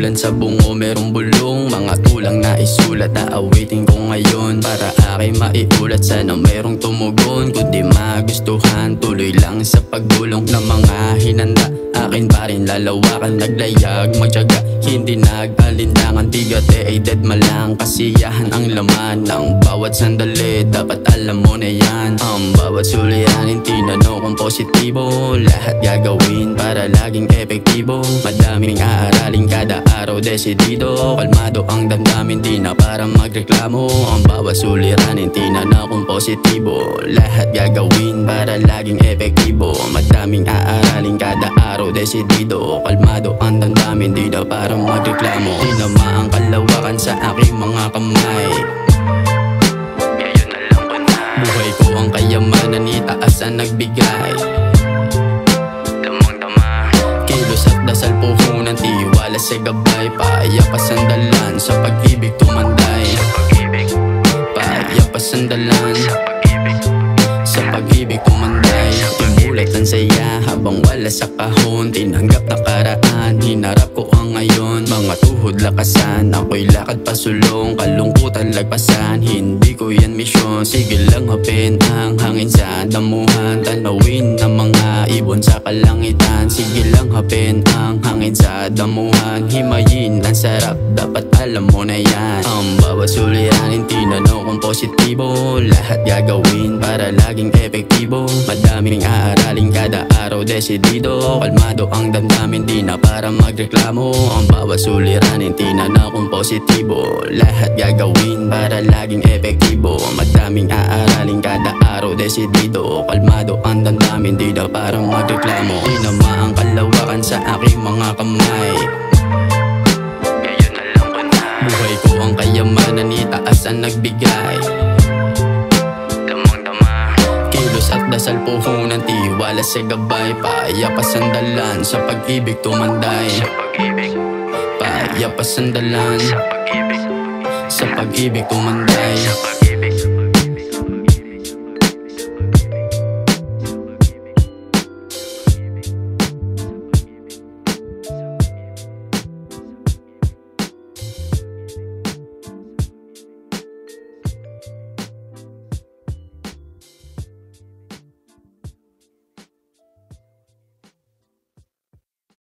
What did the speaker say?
ulan sa bungo merong bulong, mga tulang na isulat, aawitin ko ngayon para aking maiulat. Sana merong tumugon, kundi magustuhan, tuloy lang sa pagbulong ng mga hinanda. Akin pa rin lalawakan, naglayag, magtyaga, hindi nag-alinlangan. Tigate ay dead malang, kasiyahan ang laman ng bawat sandali, dapat alam mo na yan. Ang bawat suliranin, tinanong kung positibo, lahat gagawin para laging epektibo. Madaming aaralin kada araw, desidido, kalmado ang damdamin, di na para magreklamo. Ang bawat suliranin, tinanong kung positibo, lahat gagawin para laging epektibo. Madaming aaralin kada araw, desidido, kalmado ang damdamin, di na para magreklamo. Tinama ang kalawakan sa aking mga kamay, ngayon alam ko na buhay ko ang kayamanan, itaas ang nagbigay. Damang-dama, kilos at dasal, puhunan, tiwala sa gabay, paaya pa sandalan, sa pag-ibig tumanday. Paaya pa sandalan, sa pag-ibig tumanday. Tumulat ang saya habang wala sa kahon, tinanggap na karaan, hinarap ko ang ngayon. Mga tuhod lakasan, ako'y lakad pasulong, kalungkutan lagpasan, hindi ko yan misyon. Sige lang hapin ang hangin sa damuhan, tanawin ng mga ibon sa kalangitan. Sige lang hapin ang hangin sa damuhan, himayin ang sarap, dapat alam mo na yan. Ang bawat suliranin, tinanong kung positibo, lahat gagawin para laging epektibo. Madaming aaralin kada araw, desidido, kalmado ang damdamin, di na para magreklamo. Ang bawat suliranin, tinanong kung positibo, lahat gagawin para laging epektibo. Madaming aaralin kada araw, desidido, kalmado ang damdamin, di na para magreklamo. Tinama ang kalawakan sa aking mga kamay, ngayon alam ko na buhay ko ang kayamanan, itaas ang nagbigay. Kilos at dasal, puhunan, tiwala sa gabay, paaya pa sandalan, sa pag-ibig tumanday. Paaya pa sandalan, sa pag-ibig tumanday.